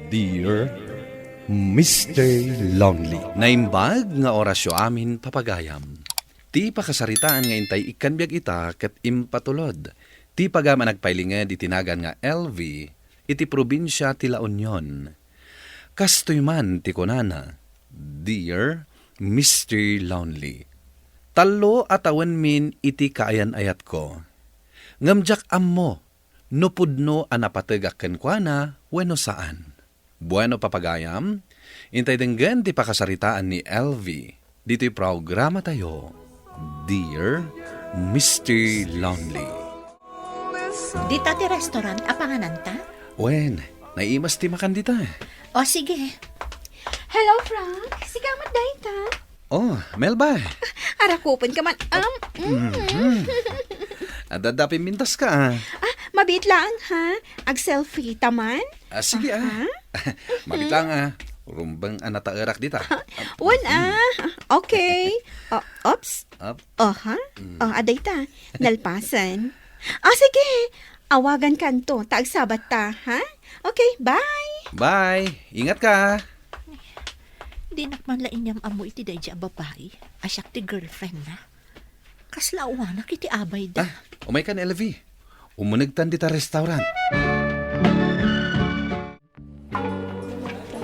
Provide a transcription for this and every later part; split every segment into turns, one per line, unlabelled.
Dear Mr. Lonely.
Naimbag nga orasyo amin papagayam. Ti pakasaritaan nga intay ikanbiag ita ket impatulod. Ti pagama nagpailinga di tinagan nga LV, iti probinsya ti La Union. Kastoy man ti kunana, Dear Mr. Lonely. Talo atawan min iti kaayan-ayat ko. Ngamjak ammo, nupudno anapatagak kenkwana, weno saan. Bueno papagayam, intay denggan ti pakasaritaan ni LV. Dito'y programa tayo, Dear Mr. Lonely.
Dita ti restaurant, apanganan ta?
Wen, naimas ti makan dita.
O sige.
Hello, Frank. Sigamat dahi ka.
Oh, Melba.
Arakupon ka man.
Adadapin mintas ka.
Mabit lang, ha? Ag-selfie taman?
Sige Mabit lang Rumbang anataarak dita.
Wan Okay. Oops.
Up.
Aday ta. Nalpasan. Sige. Awagan kanto. Taagsabat ta, ha? Okay, bye.
Bye. Ingat ka.
Di nakmanlain niyam amo iti dayja babae. Asyak ti girlfriend na. Kaslauwa na kiti abay da.
Umay ka LV. Umunagtan dita restaurant.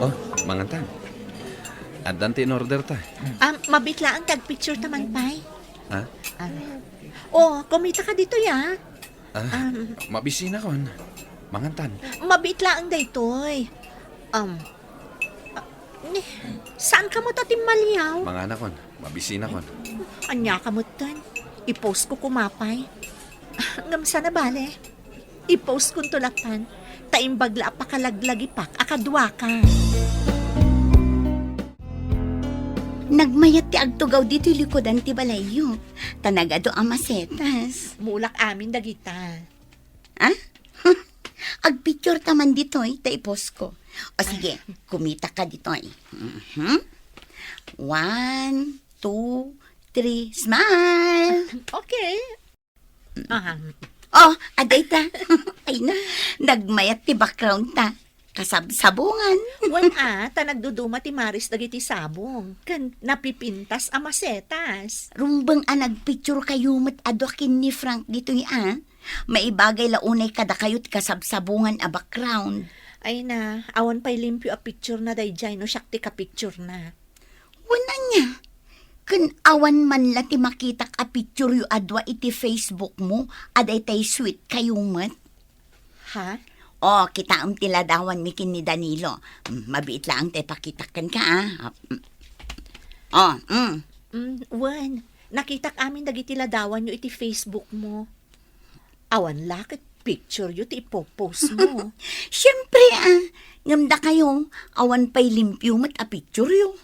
Oh, mangantan. Adanti in order ta.
Mabitla ang tag-picture taman, pay.
Ha?
Kumita ka dito, ya.
Mabisi na kon. Mangantan.
Mabitla ang daytoy. Saan ka mo tatim maliyaw?
Mga anak kon. Mabisi na kon.
Anya ka mo tan. I-post ko kumapay. Ngamsa na bale. I-post kong tulakan. Taimbagla apakalaglagi pak. Akadwa ka.
Nagmayat ti agtugaw dito likodan ti balayo. Tanagado ang masetas.
Mulak amin dagita.
Agpicture taman ditoy, taipos ko. O sige, kumita ka ditoy. 1, 2, 3, smile!
Okay.
Aday ta. Ay na, nagmayat ti background ta. Kasabsabungan.
Ta nagduduma ti Maris dagiti sabong. Kan napipintas ang masetas.
Rumbang nagpicture kayo mat adokin ni Frank ditoy Maibagay launay kada kayo't kasabsabungan a background.
Ay na, awan pa'y limpyo a picture na dayjay no siyak ti ka picture na.
Wala niya. Kun awan man la ti makitak a picture yu adwa iti Facebook mo, aday tay sweet kayo mat.
Ha?
Kita ang tiladawan mikin ni Danilo. Mabiit lang tay pakitakan ka
Wan, nakitak amin dagiti ladawan yu iti Facebook mo. Awan lakit picture yu ti ipopost mo.
Siyempre ngamda kayo, awan pa'y limpyo mat a picture yu.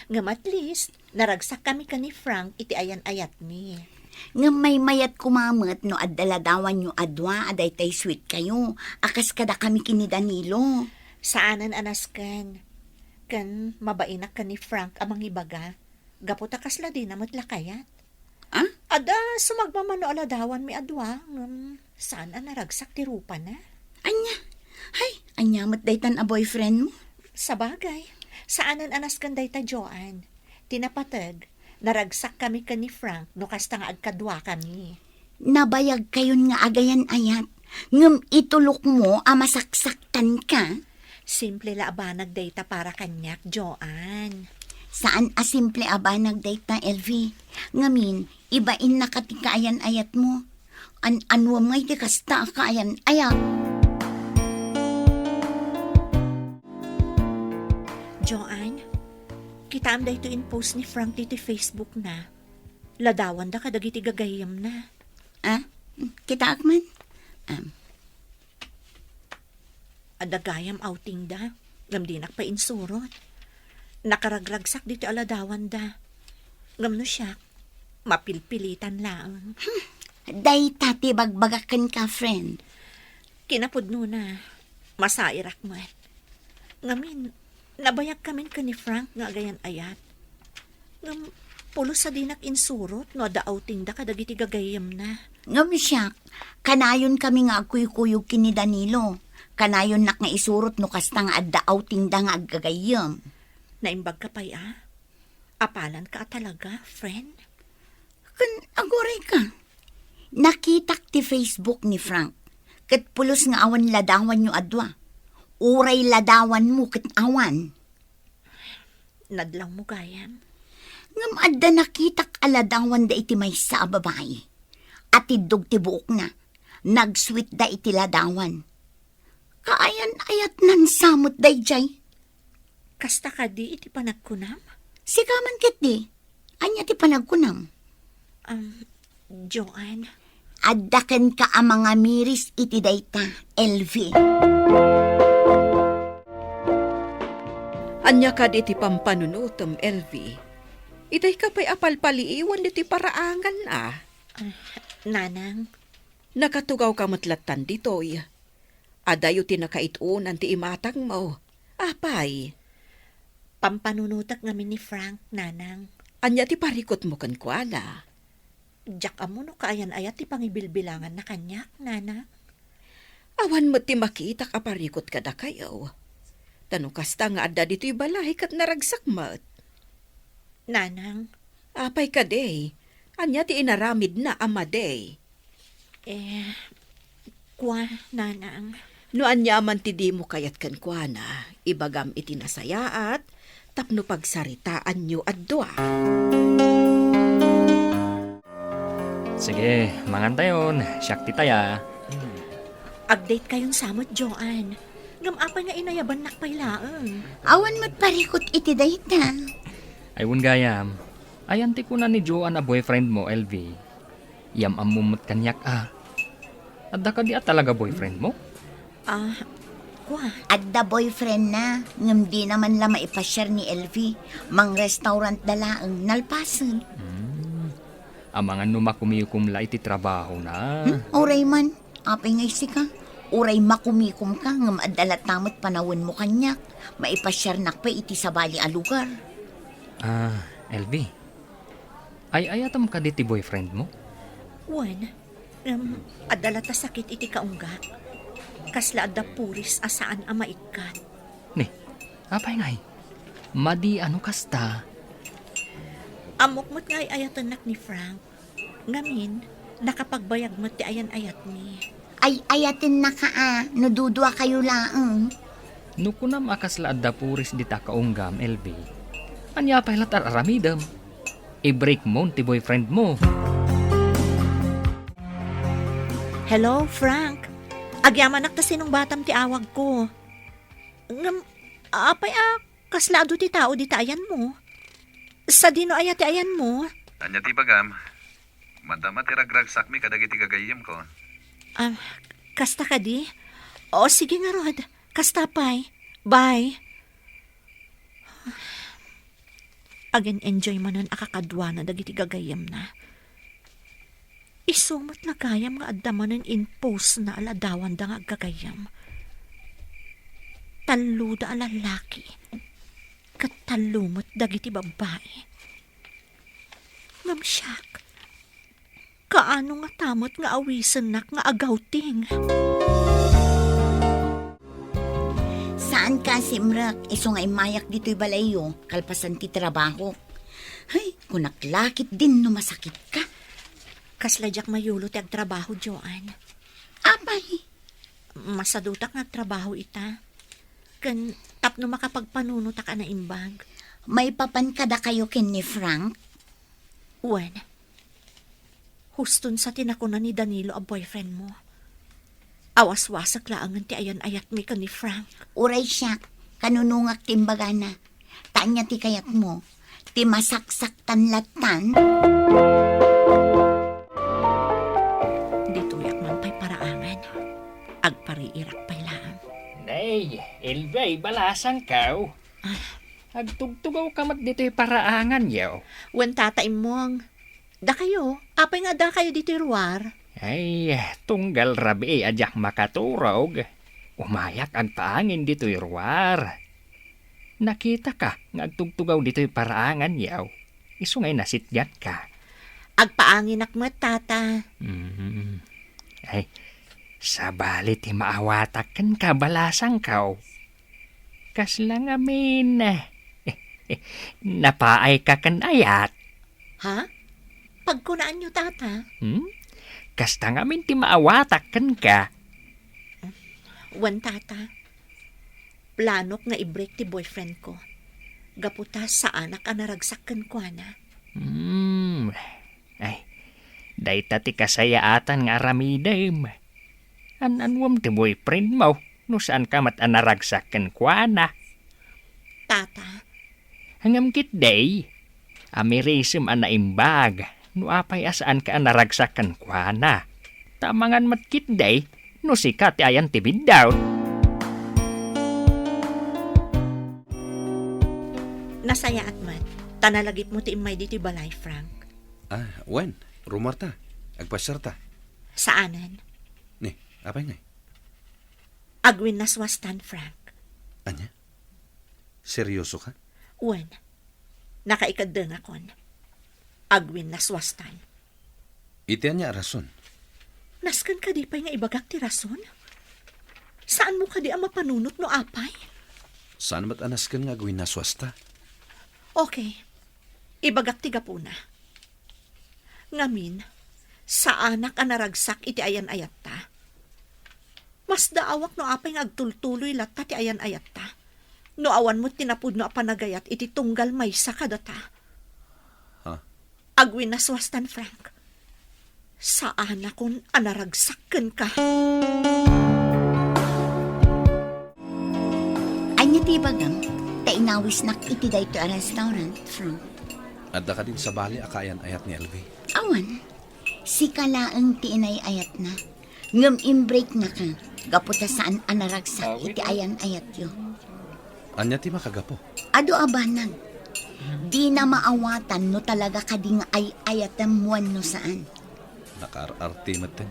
Ngam at least, naragsak kami ka ni Frank iti ayan-ayat ni.
Ngam may mayat kumamat no addaladawan yu adwa aday tay sweet kayo. Akas kada kami kini Danilo.
Saanan anas kan? Kan mabainak ka ni Frank amang ibaga. Gaputa kasla din namat lakayat. Ada sumagmamano aladawan mi adwa. Saan ang naragsak ti rupa na?
Anya mat daytan a boyfriend mo?
Sabagay. Saanan anas kan dayta Joan? Tinapatag, naragsak kami ka ni Frank no kasta nga agkadwa kami.
Nabayag kayon nga agayan ayat. Ngam itulok mo masaksaktan ka.
Simple la abanag dayta para kanyak, Joan.
Saan simple abanag dayta, LV? Ngamin, ibain na katikaayan ayat mo. Anwam ngay di kasta kaayan ayat.
Joan, kita am dayto in post ni Frank dito Facebook na. Ladawan da kadagiti gagayam na.
Kita akman?
Adagayam outing da. Ngam di pa insurot. Nakaragragsak dito aladawan da. Ngam no siya, mapilpilitan lang.
Day tati bagbagakan ka, friend.
Kinapudno na, masairak man. Ngamin, nabayag kami ka ni Frank nga agayan ayat. Ngam, pulo sa dinak insurot, no da outing da kadagiti gagayam na.
Ngam siya, kanayon kami nga kuy-kuyog kini Danilo. Kanayon nak nga isurot no kasta nga adda outing da nga aggagayam.
Naimbag ka pa'y Apalan ka talaga, friend?
Kan agoray ka. Nakitak ti Facebook ni Frank. Kat pulos nga awan ladawan nyo adwa. Uray ladawan mo kat awan.
Nadlaw mo gayam.
Ngam adda nakitak aladawan da iti may sa babae. At idog ti buok na. Nagsweet da iti ladawan. Kaayan ayat nan samot day jay.
Kasta ka di iti panagkunam?
Sigaman ket di. Anya ti panagkunam.
Joanne,
Addaken ka ang mga miris iti dayta, LV.
Anya ka di ti pampanunutom, LV. Itay ka pa'y apalpaliiwan di ti paraangan
Nanang,
Nakatugaw ka matlatan ditoy. Adayo ti nakaitunan ti imatang mo. Apay,
pampanunutak ngamin ni Frank, Nanang.
anya ti parikot mo kankwana.
Diyak amo no kaayan ayat ti pangibilbilangan na kanyak, Nanang.
Awan mo ti makita ka parikot kada kayo. Tanukasta nga adda dito'y balay kat naragsak mat.
Nanang,
Apay ka day. Anya ti inaramid na ama day.
kwa, Nanang.
No anya man ti di mo kayat kankwana, ibagam iti nasayaat, tapno pagsaritaan nyo adwa.
Sige, mangantayon. Siyak ti taya.
Update kayong samot, Joanne. Ngam apay nga inayaban nakpailaang.
Awan mo't parikot iti dayta.
Ayun gayam. Ayan ti kuna ni Joan a boyfriend mo, LV. Yam amumot kanyak Adda ka di talaga boyfriend mo?
Kwa,
Adda boyfriend na. Ngam di naman la maipasyar ni LV. Mang restaurant dalaang nalpasan.
Amangan numakumikum la iti trabaho na.
Uray man. Apay ngay sika. Uray makumikum ka. Ngam adala tamot panawin mo kanyak. Maipasyar nakpa iti sa bali a lugar.
LV. Ay ayatam ka di ti boyfriend mo?
Juan, adala ta sakit iti kaungga. Kasla adda puris asaan ang maikat.
Ni, apay ngay. Madi ano kasta?
Amok mo't nga ayatan nak ni Frank. Ngamin, nakapagbayag mo't ti ayan ayat mi.
Ay ayatin na ka No dudwa kayo laang.
Nukunam akas la adda puris di ta kaunggam, LV. Anya pay latar aramidam. I-break mo ti boyfriend mo.
Hello, Frank. Agyaman nak ta sinong batam ti awag ko. Ngam, apay kaslado ti tao di ta ayan mo. Sa dino ayat ti ayan mo.
Anya ti bagam. Madama ti ragragsak mi kadagiti gagayim ko.
Kasta ka di? O sige nga Rod. Kasta pay. Bye. Again enjoy manan akakadwa na dagiti gagayam na. Isumot na kayam nga adamanan in post na aladawan da nga gagayam. Taluda alalaki. Katalumot dagiti babae. Ngam siyak. Kaano nga tamot nga awisan nak nga agawting.
Saan ka, Simrak? Iso nga imayak dito'y balayo. Kalpasan ti trabaho. Ay, kunaklakit din no masakit ka.
Kasladyak mayulo ti agtrabaho, Joanne.
Apay.
Masadutak nga trabaho ita. Kan tapno makapagpanuno ta ka na imbag.
May papan kada kayo kin ni Frank?
Wen, huston sa tinakunan ni Danilo ang boyfriend mo. Awas-wasak laangan ti ayan ayat mi ka ni Frank.
Uray siya. Kanunungak timbaga na. Tanya ti kayat mo. Ti masaksak tanlatan.
Dito yak man pa'y paraangan. Agpariirak pa'y laang.
Nay, Elvay, balasan ka. Agtugtugaw ka mat dito'y paraangan yaw.
Wen tataim mong. Da kayo. Apay nga da kayo dito ruwar.
Ay, tunggal rabi ajak makaturog. Umayak ang paangin dito'y ruwar. Nakita ka, ngagtugtugaw dito'y paraangan yaw. Iso ngay nasityan ka.
Agpaangin ak mo, tata.
Ay, Sabali ti maawatakan ka balasang kaw. Kas lang amin. Napaay ka kan ayat.
Ha? Pagkunaan nyo, tata.
Kas tang amin ti maawatakan ka.
Wan, tata. Planok nga i-break ti boyfriend ko. Gaputa sa anak ang naragsakan ko na.
Ay, dayta ti kasayaatan nga ramidim. Anwam ti boyfriend mo, no saan ka mat anaragsakan kwa na.
Tata,
Hangam kit day, amirism an naimbag, no apay asaan ka anaragsakan kwa na. Tamangan mat kit day, no sikat ayan ti biddaw.
nasaya at man. Tanalagip mo ti imay diti balay, Frank.
Wen, rumor ta. Agpasyar ta.
Saanan?
Ni, apay ngay?
Agwin naswastan, Frank.
Anya? Seryoso ka?
Wen, nakaikadeng akon. Agwin naswastan.
Itian niya rason.
Naskan ka di pa'y nga ibagak ti rason? Saan mo ka di ang mapanunot no apay?
Saan mat anas ka nga gawin na swasta?
Okay, ibagak ti gapuna. Ngamin, sa anak ang naragsak iti ayan-ayat ta. Mas daawak no apay nga agtultuloy latta ti ayan-ayat ta. No awan mo tinapud no apanagayat iti tunggal maysa kadata.
Ha?
Agwin naswastan, Frank. Sa anak kon anaragsakken ka.
Anya ti bagang, tainawis nak iti dayto a restaurant, Frank.
Adda ka din sa bali akayan ayat ni LV.
Awan, si kalaang ti inay ayat na. Ngam imbreak na ka, gaputa saan anaragsak iti ayan ayat yo.
Anya ti makagapo.
Ado abanag, di na maawatan no talaga kading ay ayatam muan no saan.
Nakar-arti matin.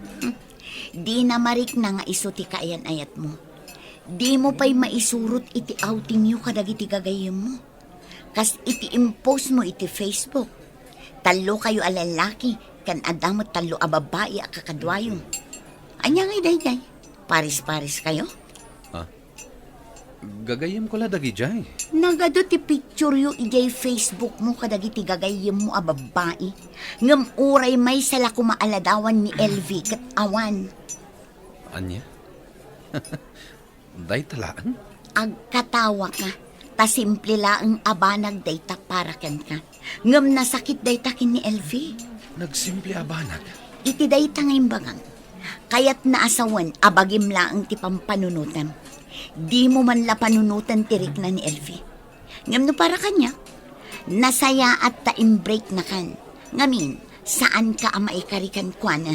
Di na marik na nga iso ti kaayan ayat mo. Di mo pa'y maisurot iti outing yo kadagiti gagayem mo. Kas iti impose mo iti Facebook. Talo kayo alalaki, kan adamot talo a babae a kakadwayo. Anya ngay day, paris-paris kayo?
Gagayem ko la dagi jay.
Nagado ti picture yo ijay Facebook mo kadagiti gagayem mo a babae. Ngam uray may sala kumaaladawan ni LV kat awan.
Anya? Day talaan?
Agkatawa ka, ta simple laang abanag dayta para ken ka. Ngam nasakit dayta kin ni LV.
Nagsimple abanag.
Iti dayta ngayon bagang. Kayat naasawan abagim laang ti pampanunutan. Di mo man la panunutan tirik na ni LV. Ngam no para kanya, nasaya at ta-imbreak na kan. Ngamin, saan ka ama ikarikan kwa na?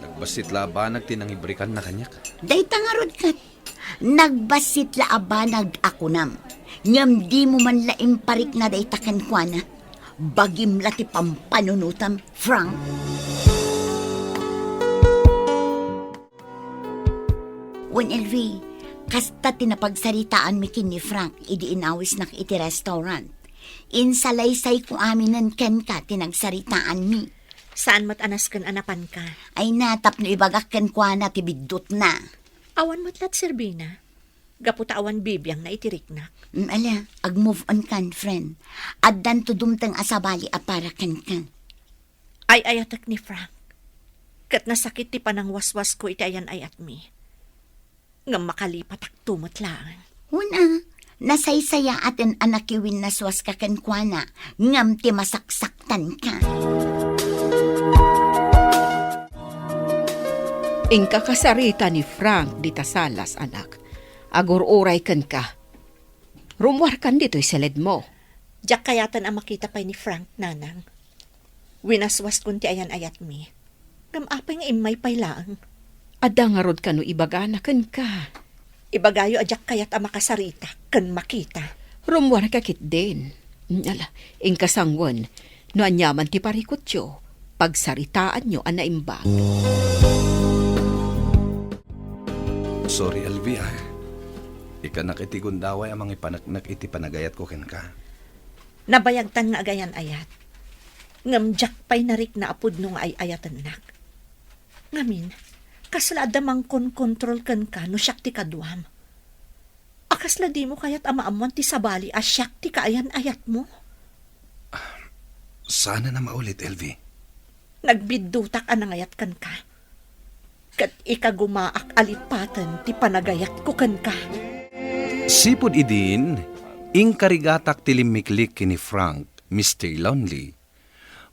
Nagbasit la abanag tinangibrikan na kanyak.
Dayta nga rod kat. Nagbasit la abanag ako nam. Ngam di mo man la imparik na dayta kan kwa na. Bagim la ti pampanunutan, Frank. When LV, kasta tinapagsaritaan mi kin ni Frank, idi inawis nak iti restaurant. Insalaysay ko aminan ken ka tinagsaritaan mi.
Saan mat anasken anapan ka?
Ay natap no ibagak ken kwa na tibidot na.
Awan matlat serbina. Gaputa awan bibiyang na itiriknak.
Ala, ag-move on kan, friend. Addan to dumtang asabali apara ken ka.
Ay ayatak ni Frank. Kat nasakit ti panang waswas ko iti ayan ayat mi. Ngam makalipat ak tumot lang.
Una, nasaysaya atin anakiwin na swas ka ken kwa na. Ngam ti masaksaktan ka.
Ingka kasarita ni Frank di tasalas, anak. Agur-uray kan ka. Rumwar kan dito'y seled mo.
Diyak kayatan ang makita pa ni Frank, nanang. Winaswas kun ti ayan ayat mi. Ngam apay nga imay paylaang.
Ada nga rod ka no ibagana kan ka.
Ibagayo adyak kayat ang makasarita, kan makita.
Rumwar ka kit din. Ala, ingka sangwan, no anyaman ti parikot yo. Pagsaritaan nyo ang naimbag.
Sorry, LV Ika nakitigundaway amang ipanaknak iti panagayat ko ken ka.
Nabayagtan nga agayan ayat. Ngam jak pay narik na apud nung ay ayatan nak. Ngamin, Kasla damang kontrol kan ka no siyak ti kaduam. Akasla di mo kayat amaamuan ti sabali as siyak ti kaayan ayat mo.
Sana na maulit, LV.
Nagbidutak anangayat kan ka. Kat ikagumaak alipatan ti panagayat ko kan ka.
Sipod idin, ingkarigatak tilimiklik kini Frank, Mr. Lonely.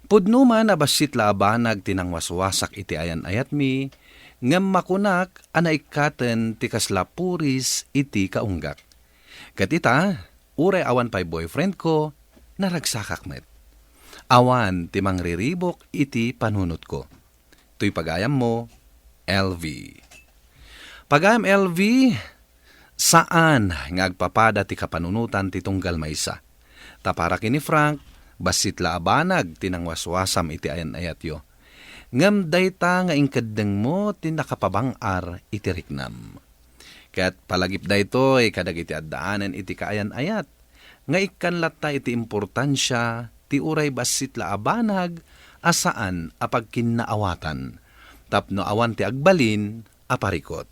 Pudno man abasit laabanag tinangwaswasak iti ayan-ayat mi, ngam makunak anaikaten ti kaslapuris iti kaunggak. Katita, uray awan pa'y boyfriend ko, naragsakak met. Awan ti mangriribok iti panunot ko. Tuy pagayam mo, LV. Pagayam LV, saan ngagpapada ti kapanunutan ti tunggal maysa? Tapara kini Frank, basit laabanag tinangwaswasam iti ayan-ayat yo. Ngam dayta nga ingkadeng mo ti nakapabangar iti riknam. Kaya't palagip dayto kadag iti addaanan iti kaayan-ayat. Nga ikanlat ta iti importansya ti uray basit laabanag asaan apag kinnaawatan. Tapno awan ti agbalin aparikot.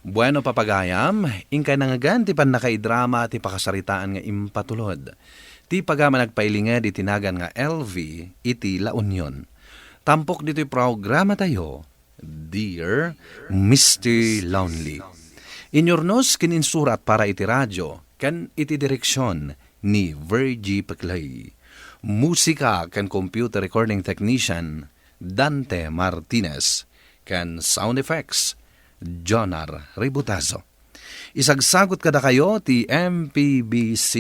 Bueno papagayam, ingkay nangagan ti panakaidrama ti pakasaritaan nga impatulod. Ti pagama nagpailinged iti tinagan nga LV iti La Union. Tampok dito'y programa tayo, Dear Mr. Lonely. Inyornos kininsurat para iti radyo, kan iti direksyon ni Virgie Paclay. Musika kan computer recording technician Dante Martinez. Kan sound effects Jonar Ributazo. Isagsagot kada kayo ti MPBC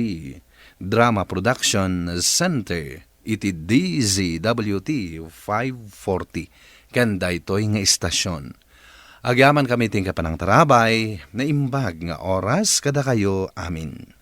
Drama Production Center iti DZWT 540 kanda ito'y nga istasyon. Agyaman kami ting kapanang tarabay na imbag nga oras kada kayo amin.